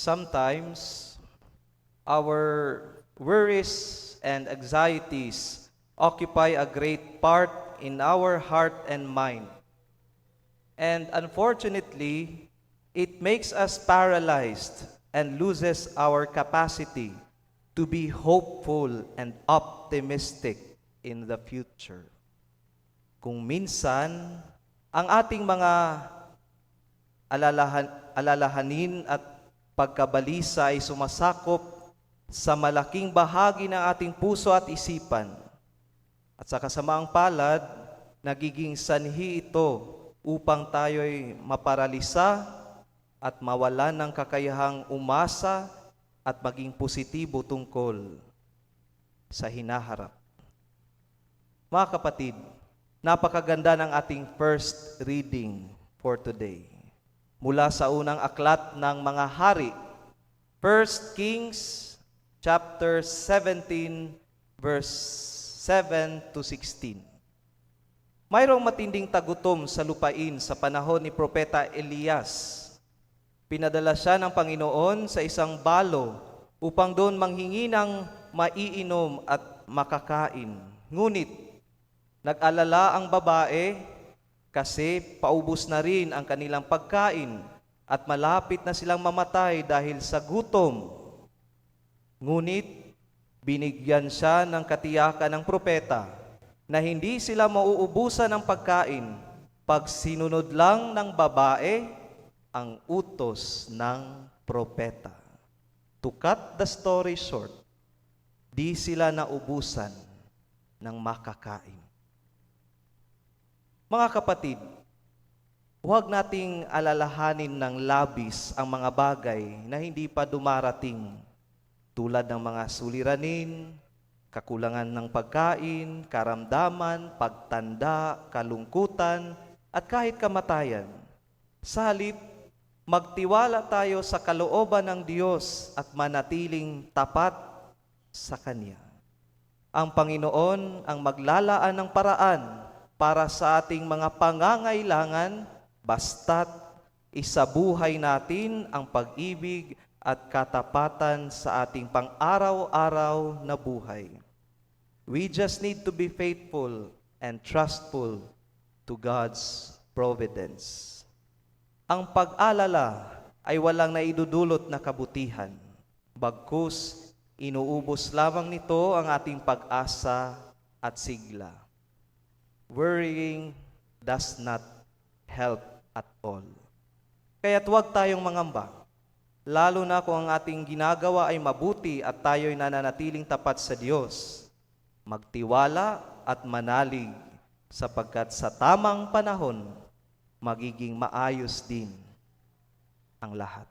Sometimes, our worries and anxieties occupy a great part in our heart and mind. And unfortunately, it makes us paralyzed and loses our capacity to be hopeful and optimistic in the future. Kung minsan, ang ating mga alalahanin at pagkabalisa ay sumasakop sa malaking bahagi ng ating puso at isipan. At sa kasamaang palad, nagiging sanhi ito upang tayo'y maparalisa at mawalan ng kakayahang umasa at maging positibo tungkol sa hinaharap. Mga kapatid, napakaganda ng ating first reading for today. Mula sa unang aklat ng mga hari, 1 Kings chapter 17 verse 7 to 16. Mayroong matinding tagutom sa lupain sa panahon ni Propeta Elias. Pinadala siya ng Panginoon sa isang balo upang doon manghingi ng maiinom at makakain. Ngunit nag-alala ang babae kasi paubos na rin ang kanilang pagkain at malapit na silang mamatay dahil sa gutom. Ngunit binigyan siya ng katiyakan ng propeta na hindi sila mauubusan ng pagkain pag sinunod lang ng babae ang utos ng propeta. To cut the story short, di sila naubusan ng makakain. Mga kapatid, huwag nating alalahanin ng labis ang mga bagay na hindi pa dumarating tulad ng mga suliranin, kakulangan ng pagkain, karamdaman, pagtanda, kalungkutan, at kahit kamatayan. Sa halip, magtiwala tayo sa kalooban ng Diyos at manatiling tapat sa Kanya. Ang Panginoon ang maglalaan ng paraan para sa ating mga pangangailangan, basta't isabuhay natin ang pag-ibig at katapatan sa ating pang-araw-araw na buhay. We just need to be faithful and trustful to God's providence. Ang pag-alala ay walang naidudulot na kabutihan. Bagkus, inuubos lamang nito ang ating pag-asa at sigla. Worrying does not help at all. Kaya't huwag tayong mangamba, lalo na kung ang ating ginagawa ay mabuti at tayo'y nananatiling tapat sa Diyos. Magtiwala at manalig sapagkat sa tamang panahon, magiging maayos din ang lahat.